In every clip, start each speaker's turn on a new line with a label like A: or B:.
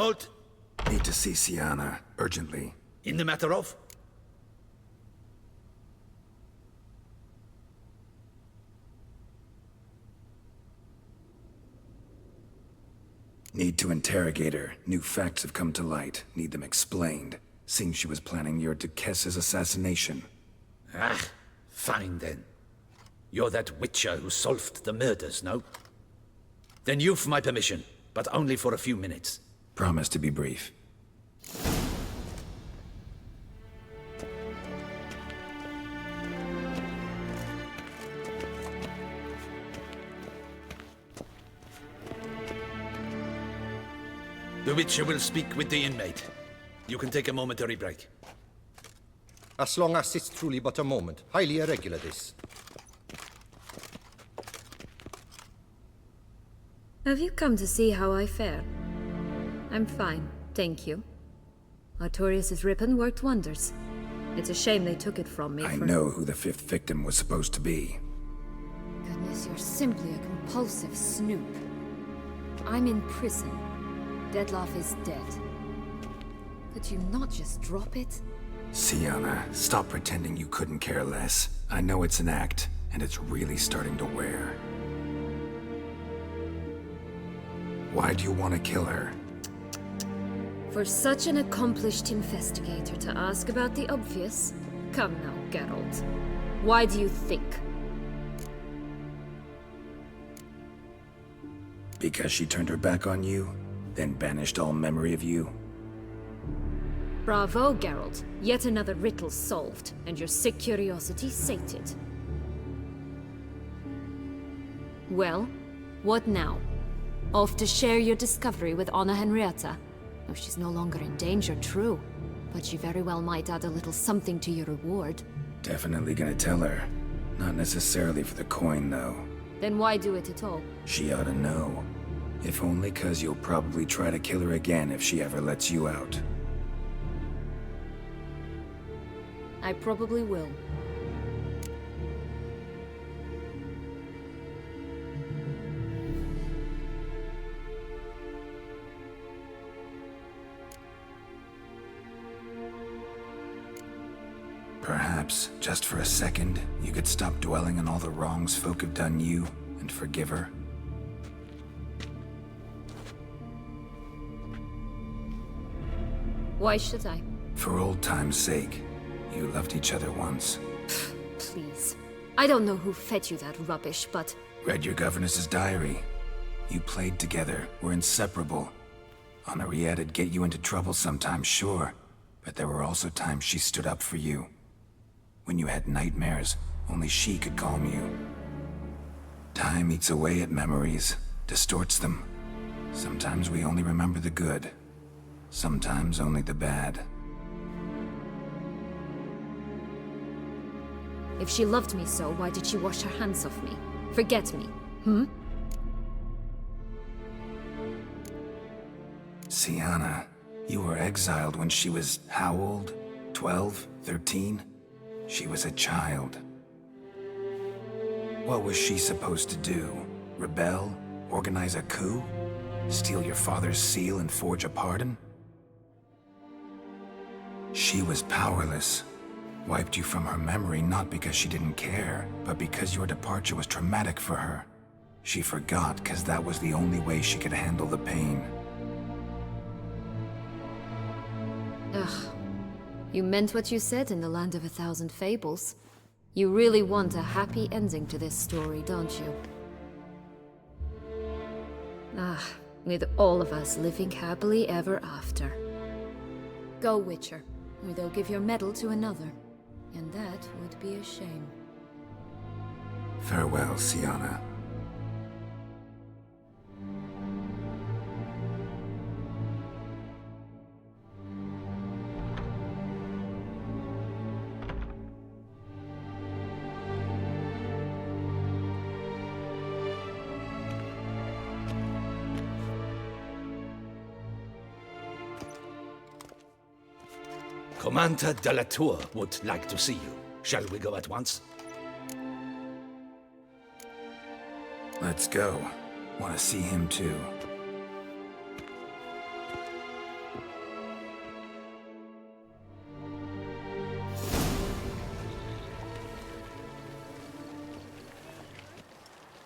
A: Halt!
B: Need to see Syanna, urgently.
A: In the matter of?
B: Need to interrogate her. New facts have come to light. Need them explained. Seems she was planning your Duquesse's assassination.
A: Ah, fine then. You're that witcher who solved the murders, no? Then you've my permission, but only for a few minutes.
B: Promise to be brief.
A: The Witcher will speak with the inmate. You can take a momentary break.
C: As long as it's truly but a moment. Highly irregular, this.
D: Have you come to see how I fare? I'm fine, thank you. Artorius' ribbon worked wonders. It's a shame they took it from me
B: I know who the fifth victim was supposed to be.
D: Goodness, you're simply a compulsive snoop. I'm in prison. Dettlaff is dead. Could you not just drop it?
B: Syanna, stop pretending you couldn't care less. I know it's an act, and it's really starting to wear. Why do you want to kill her?
D: For such an accomplished investigator to ask about the obvious? Come now, Geralt. Why do you think?
B: Because she turned her back on you, then banished all memory of you?
D: Bravo, Geralt. Yet another riddle solved, and your sick curiosity sated. Well, what now? Off to share your discovery with Anna Henrietta? Oh, she's no longer in danger, true. But she very well might add a little something to your reward.
B: Definitely gonna tell her. Not necessarily for the coin, though.
D: Then why do it at all?
B: She ought to know. If only 'cause you'll probably try to kill her again if she ever lets you out.
D: I probably will.
B: Perhaps, just for a second, you could stop dwelling on all the wrongs folk have done you, and forgive her.
D: Why should I?
B: For old time's sake. You loved each other once.
D: Please. I don't know who fed you that rubbish, but...
B: Read your governess's diary. You played together, were inseparable. Henriette'd get you into trouble sometimes, sure. But there were also times she stood up for you. When you had nightmares, only she could calm you. Time eats away at memories, distorts them. Sometimes we only remember the good. Sometimes only the bad.
D: If she loved me so, why did she wash her hands off me? Forget me,
B: Syanna, you were exiled when she was how old? 12? 13? She was a child. What was she supposed to do? Rebel? Organize a coup? Steal your father's seal and forge a pardon? She was powerless. Wiped you from her memory not because she didn't care, but because your departure was traumatic for her. She forgot because that was the only way she could handle the pain.
D: Ugh. You meant what you said in the Land of a Thousand Fables. You really want a happy ending to this story, don't you? Ah, with all of us living happily ever after. Go, Witcher, or they'll give your medal to another. And that would be a shame.
B: Farewell, Syanna.
A: Commander de la Tour would like to see you. Shall we go at once?
B: Let's go. Want to see him too.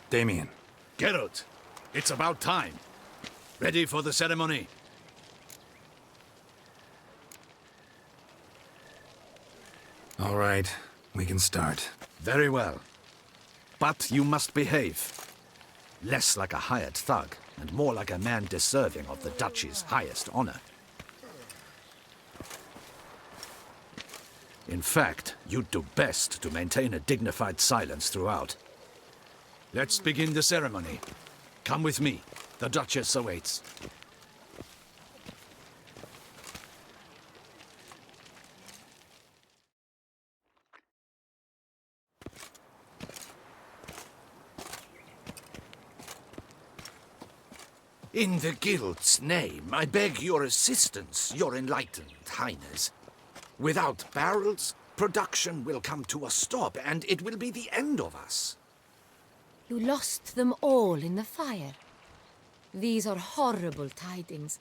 B: Damien.
A: Geralt, it's about time. Ready for the ceremony?
B: All right, we can start.
A: Very well. But you must behave. Less like a hired thug, and more like a man deserving of the Duchy's highest honor. In fact, you'd do best to maintain a dignified silence throughout. Let's begin the ceremony. Come with me. The Duchess awaits. In the Guild's name, I beg your assistance, your enlightened highness. Without barrels, production will come to a stop, and it will be the end of us.
D: You lost them all in the fire. These are horrible tidings.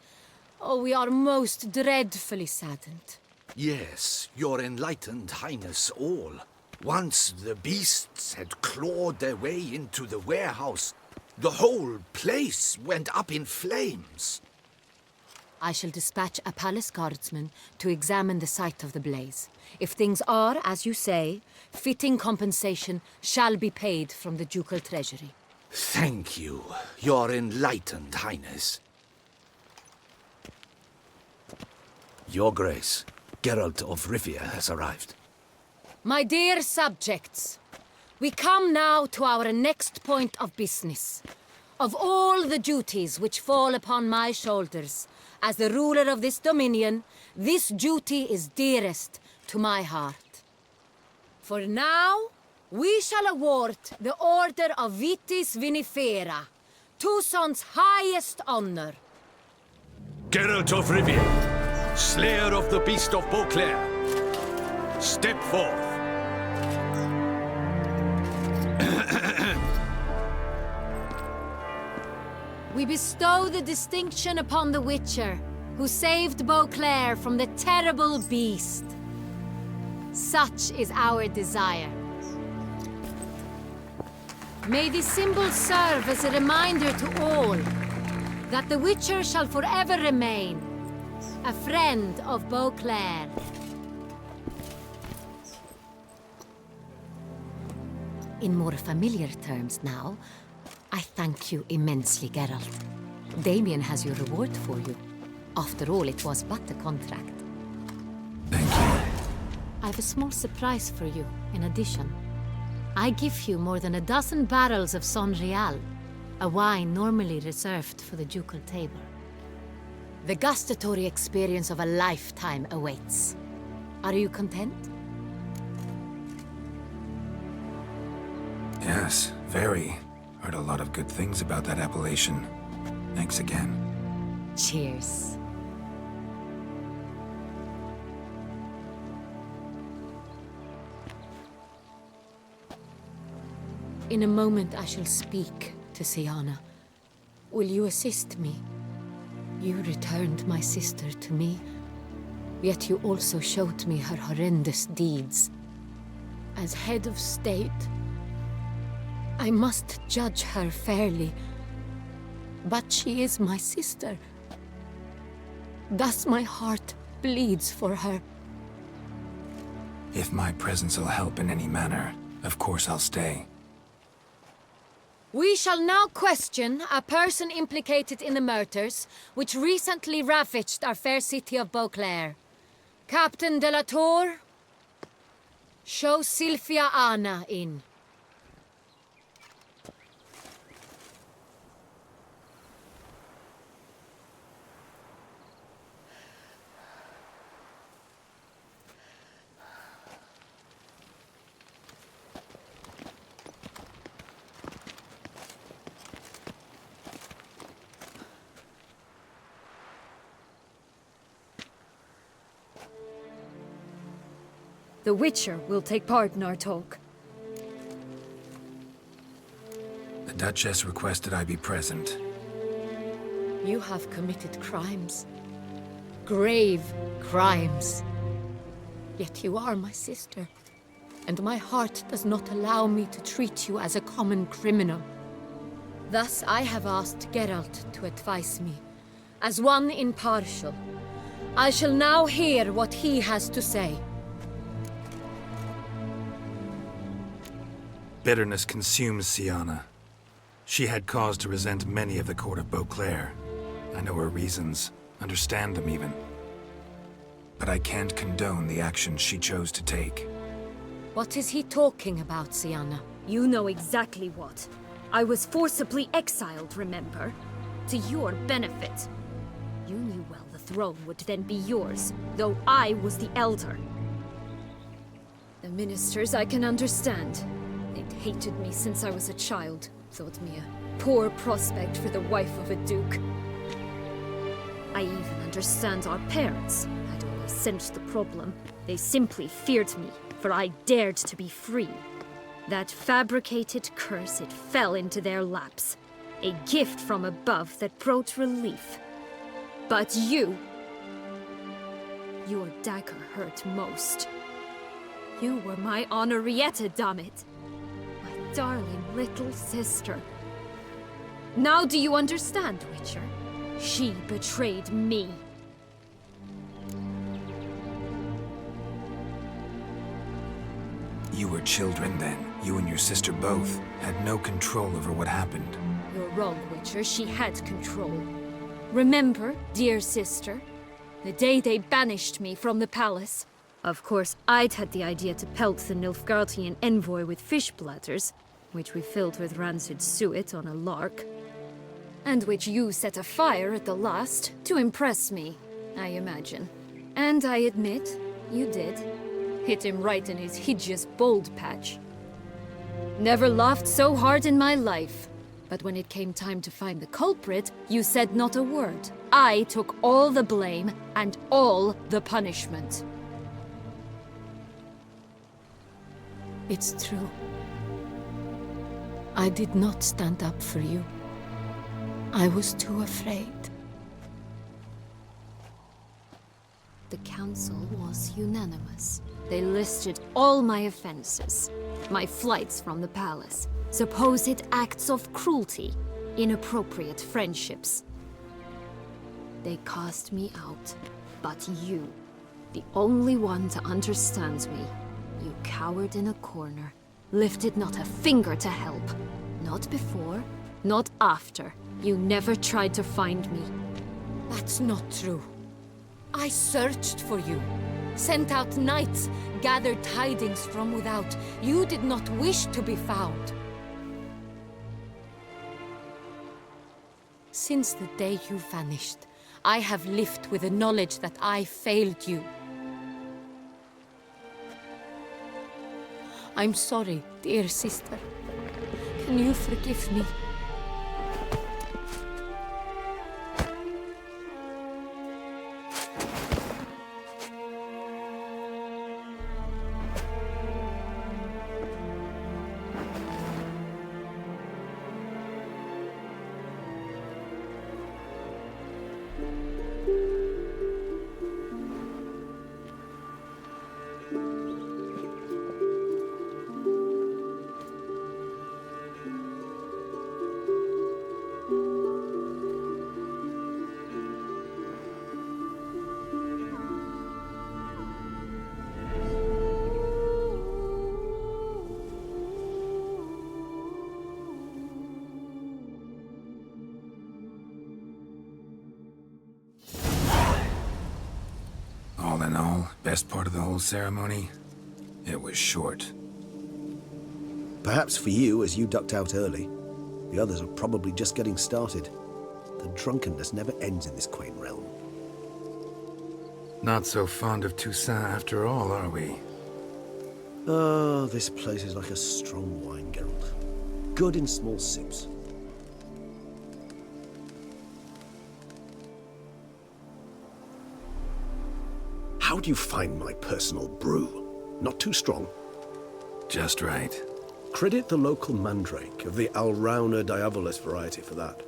D: Oh, we are most dreadfully saddened.
A: Yes, your enlightened highness all. Once the beasts had clawed their way into the warehouse, the whole place went up in flames.
D: I shall dispatch a palace guardsman to examine the site of the blaze. If things are, as you say, fitting compensation shall be paid from the ducal treasury.
A: Thank you, your enlightened highness. Your Grace, Geralt of Rivia has arrived.
D: My dear subjects, we come now to our next point of business. Of all the duties which fall upon my shoulders, as the ruler of this dominion, this duty is dearest to my heart. For now, we shall award the Order of Vitis Vinifera, Tuson's highest honor.
A: Geralt of Rivia, slayer of the beast of Beauclair, step forth.
D: We bestow the distinction upon the Witcher, who saved Beauclair from the terrible beast. Such is our desire. May this symbol serve as a reminder to all that the Witcher shall forever remain a friend of Beauclair. In more familiar terms now, I thank you immensely, Geralt. Damien has your reward for you. After all, it was but a contract.
B: Thank you.
D: I have a small surprise for you, in addition. I give you more than a dozen barrels of Son Real, a wine normally reserved for the ducal table. The gustatory experience of a lifetime awaits. Are you content?
B: Yes, very. Heard a lot of good things about that appellation. Thanks again.
D: Cheers. In a moment I shall speak to Syanna. Will you assist me? You returned my sister to me, yet you also showed me her horrendous deeds. As head of state, I must judge her fairly, but she is my sister. Thus my heart bleeds for her.
B: If my presence will help in any manner, of course I'll stay.
D: We shall now question a person implicated in the murders which recently ravaged our fair city of Beauclair. Captain de la Tour, show Sylvia Anna in.
E: The Witcher will take part in our talk.
B: The Duchess requested I be present.
D: You have committed crimes. Grave crimes. Yet you are my sister, and my heart does not allow me to treat you as a common criminal.
E: Thus I have asked Geralt to advise me, as one impartial. I shall now hear what he has to say.
B: Bitterness consumes Syanna. She had cause to resent many of the court of Beauclair. I know her reasons, understand them even. But I can't condone the actions she chose to take.
E: What is he talking about, Syanna?
D: You know exactly what. I was forcibly exiled, remember? To your benefit. You knew well the throne would then be yours, though I was the elder. The ministers I can understand. They'd hated me since I was a child, thought me a poor prospect for the wife of a duke. I even understand our parents. I'd always sensed the problem. They simply feared me, for I dared to be free. That fabricated curse, it fell into their laps. A gift from above that brought relief. But you... Your dagger hurt most. You were my Henrietta, dammit. My darling little sister. Now do you understand, Witcher? She betrayed me.
B: You were children then. You and your sister both had no control over what happened.
D: You're wrong, Witcher. She had control. Remember, dear sister, the day they banished me from the palace? Of course, I'd had the idea to pelt the Nilfgaardian envoy with fish bladders, which we filled with rancid suet on a lark. And which you set afire at the last, to impress me, I imagine. And I admit, you did. Hit him right in his hideous bald patch. Never laughed so hard in my life. But when it came time to find the culprit, you said not a word. I took all the blame and all the punishment.
E: It's true. I did not stand up for you. I was too afraid.
D: The council was unanimous. They listed all my offenses. My flights from the palace, supposed acts of cruelty, inappropriate friendships. They cast me out. But you, the only one to understand me, you cowered in a corner, lifted not a finger to help. Not before, not after. You never tried to find me.
E: That's not true. I searched for you, sent out knights, gathered tidings from without. You did not wish to be found. Since the day you vanished, I have lived with the knowledge that I failed you. I'm sorry, dear sister. Can you forgive me?
B: All in all, best part of the whole ceremony? It was short.
F: Perhaps for you, as you ducked out early. The others are probably just getting started. The drunkenness never ends in this quaint realm.
B: Not so fond of Toussaint after all, are we?
F: Oh, this place is like a strong wine, Geralt. Good in small sips. How do you find my personal brew? Not too strong?
B: Just right.
F: Credit the local mandrake of the Alrauna diavolis variety for that.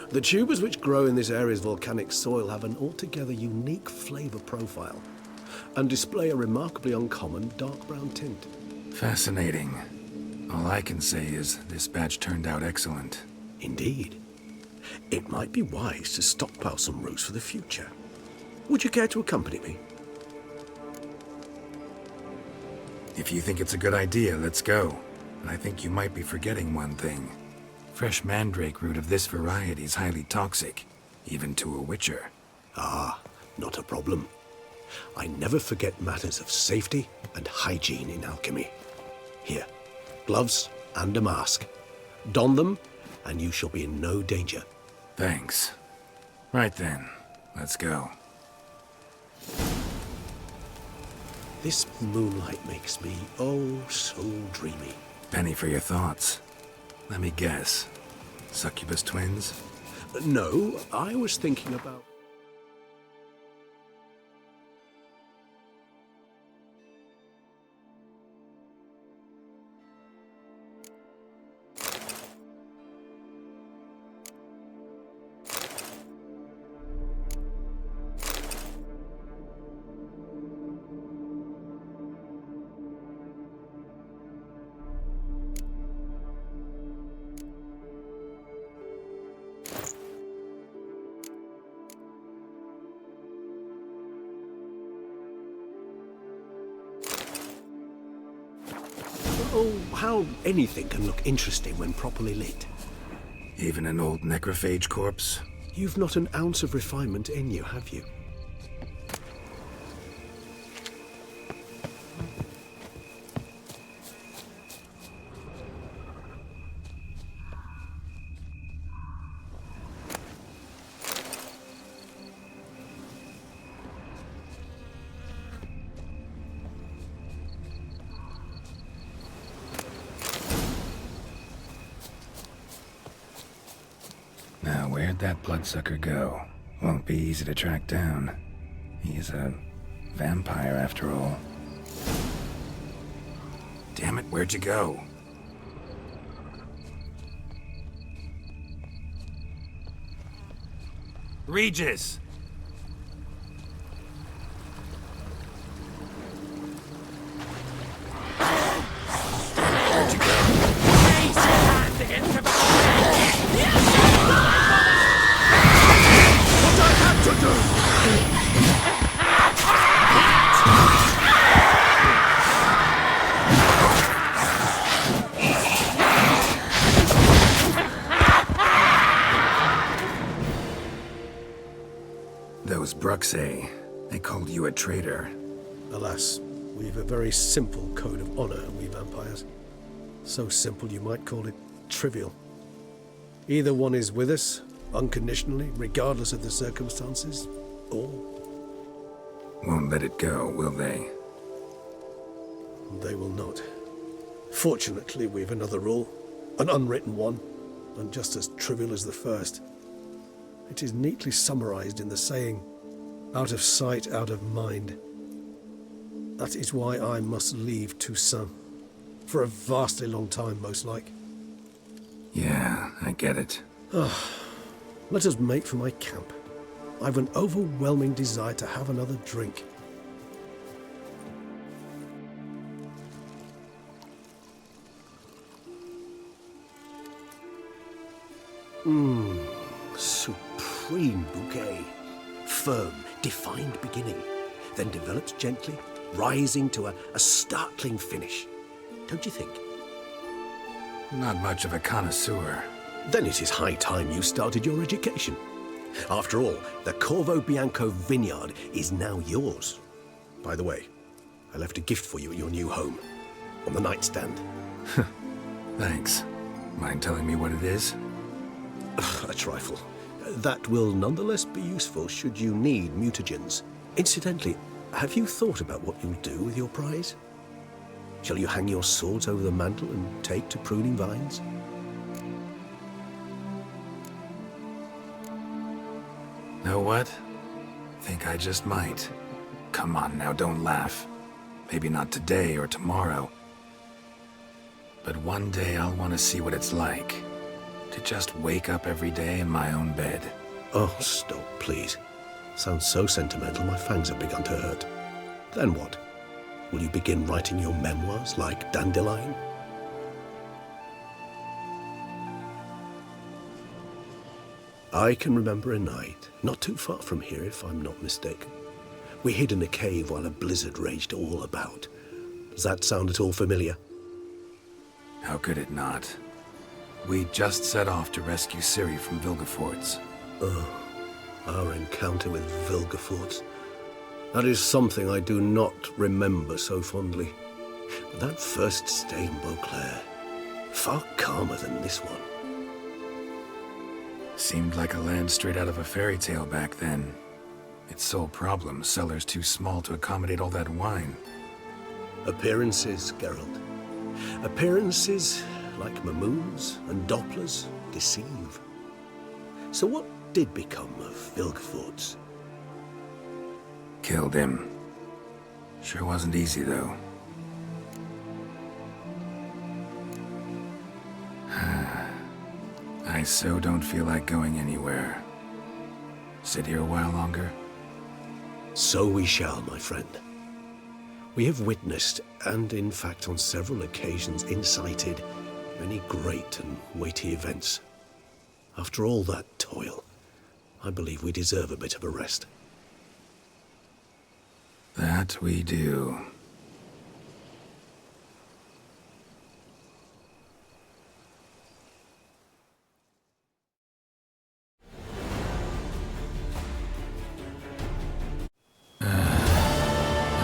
F: The tubers which grow in this area's volcanic soil have an altogether unique flavor profile and display a remarkably uncommon dark brown tint.
B: Fascinating. All I can say is this batch turned out excellent.
F: Indeed. It might be wise to stockpile some roots for the future. Would you care to accompany me?
B: If you think it's a good idea, let's go. But I think you might be forgetting one thing. Fresh mandrake root of this variety is highly toxic, even to a witcher.
F: Ah, not a problem. I never forget matters of safety and hygiene in alchemy. Here, gloves and a mask. Don them, and you shall be in no danger.
B: Thanks. Right then, let's go.
F: This moonlight makes me, oh, so dreamy.
B: Penny for your thoughts. Let me guess. Succubus twins?
F: No, I was thinking about... Oh, how anything can look interesting when properly lit.
B: Even an old necrophage corpse?
F: You've not an ounce of refinement in you, have you?
B: Now, where'd that bloodsucker go? Won't be easy to track down. He's a vampire after all. Damn it, where'd you go? Regis! Where'd you go? Those Bruxae, they called you a traitor.
F: Alas, we've a very simple code of honor, we vampires. So simple you might call it trivial. Either one is with us, unconditionally, regardless of the circumstances, or
B: Won't let it go, will they?
F: they will not. Fortunately, we've another rule, an unwritten one, and just as trivial as the first. It is neatly summarized in the saying, out of sight, out of mind. That is why I must leave Toussaint. For a vastly long time, most like.
B: Yeah, I get it.
F: Let us make for my camp. I've an overwhelming desire to have another drink. Supreme bouquet. Firm, defined beginning, then develops gently, rising to a startling finish. Don't you think?
B: Not much of a connoisseur.
F: Then it is high time you started your education. After all, the Corvo Bianco vineyard is now yours. By the way, I left a gift for you at your new home, on the nightstand.
B: Thanks. Mind telling me what it is?
F: A trifle. That will nonetheless be useful should you need mutagens. Incidentally, have you thought about what you'll do with your prize? Shall you hang your swords over the mantle and take to pruning vines?
B: Know what? Think I just might. Come on now, don't laugh. Maybe not today or tomorrow. But one day I'll want to see what it's like. To just wake up every day in my own bed.
F: Oh, stop, please. Sounds so sentimental, my fangs have begun to hurt. Then what? Will you begin writing your memoirs like Dandelion? I can remember a night, not too far from here if I'm not mistaken. We hid in a cave while a blizzard raged all about. Does that sound at all familiar?
B: How could it not? We just set off to rescue Ciri from Vilgefortz.
F: Our encounter with Vilgefortz. That is something I do not remember so fondly. But that first stay in Beauclair, far calmer than this one.
B: Seemed like a land straight out of a fairy tale back then. Its sole problem, cellars too small to accommodate all that wine.
F: Appearances, Geralt. Appearances, like Mamoons and Dopplers, deceive. So what did become of Vilgefortz?
B: Killed him. Sure wasn't easy, though. I so don't feel like going anywhere. Sit here a while longer?
F: So we shall, my friend. We have witnessed, and in fact on several occasions incited, many great and weighty events. After all that toil, I believe we deserve a bit of a rest.
B: That we do.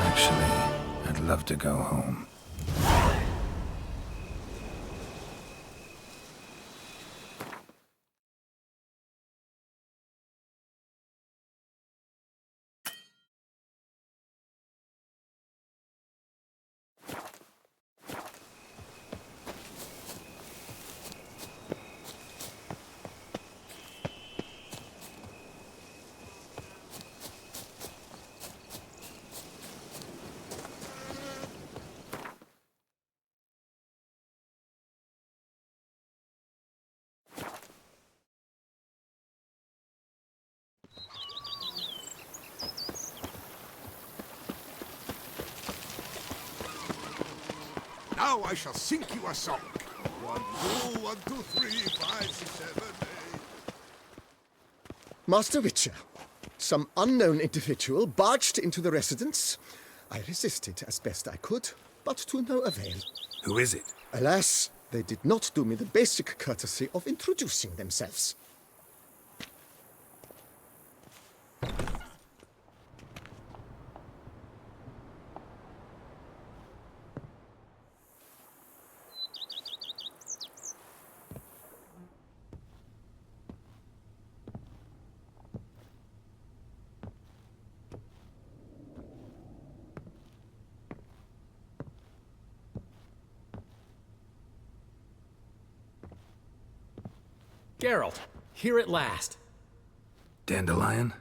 B: Actually, I'd love to go home.
A: Now I shall sing you a song. 1, 2, 1, 2, 3, 5, 6, 7, 8.
G: Master Witcher, some unknown individual barged into the residence. I resisted as best I could, but to no avail.
B: Who is it?
G: Alas, they did not do me the basic courtesy of introducing themselves.
H: Geralt, here at last.
B: Dandelion?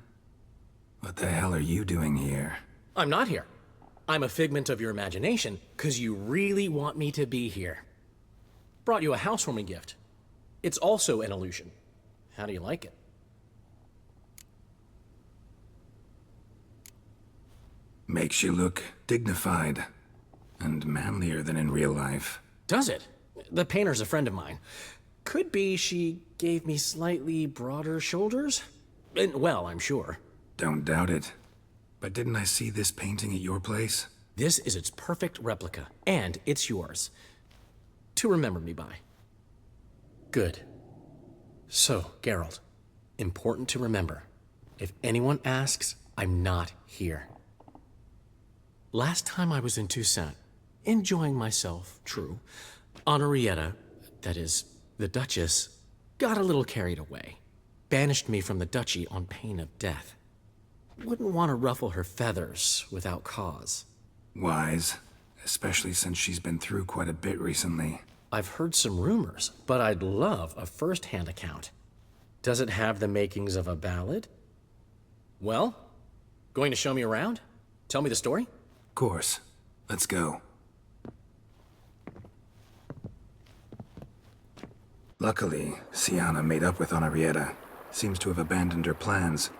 B: What the hell are you doing here?
H: I'm not here. I'm a figment of your imagination, 'cause you really want me to be here. Brought you a housewarming gift. It's also an illusion. How do you like it?
B: Makes you look dignified and manlier than in real life.
H: Does it? The painter's a friend of mine. Could be she gave me slightly broader shoulders? Well, I'm sure.
B: Don't doubt it. But didn't I see this painting at your place?
H: This is its perfect replica, and it's yours. To remember me by. Good. So, Geralt, important to remember. If anyone asks, I'm not here. Last time I was in Toussaint, enjoying myself, true, Henrietta, that is, the Duchess, got a little carried away. Banished me from the duchy on pain of death. Wouldn't want to ruffle her feathers without cause.
B: Wise, especially since she's been through quite a bit recently.
H: I've heard some rumors, but I'd love a first-hand account. Does it have the makings of a ballad? Well, going to show me around? Tell me the story?
B: Of course. Let's go. Luckily, Syanna made up with Henrietta. Seems to have abandoned her plans.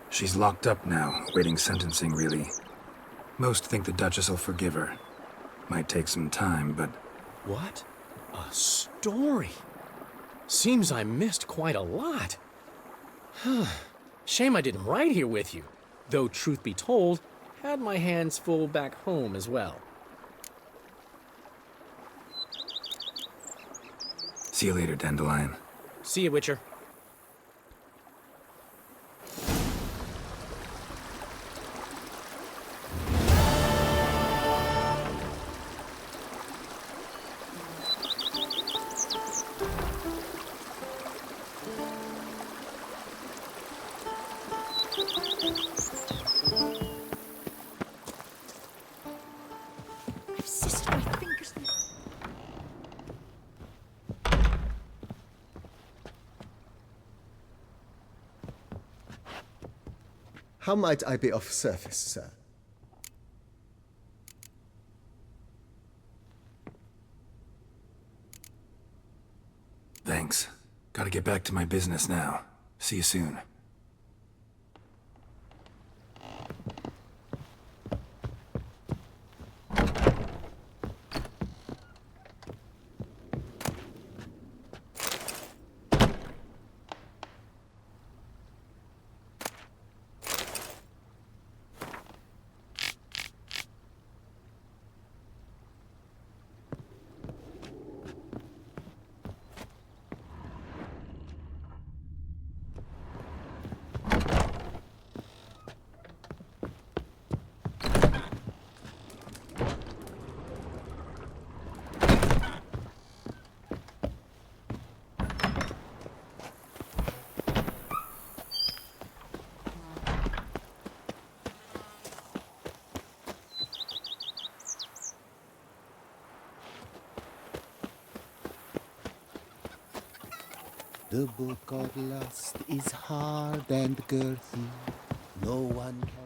B: She's locked up now, waiting sentencing, really. Most think the Duchess will forgive her. Might take some time, but...
H: What? A story? Seems I missed quite a lot. Shame I didn't ride here with you. Though, truth be told, had my hands full back home as well.
B: See you later, Dandelion.
H: See you, Witcher.
E: I've seized my fingers.
G: How might I be of service, sir?
B: Thanks. Gotta get back to my business now. See you soon.
I: The book of lust is hard and girthy. No one can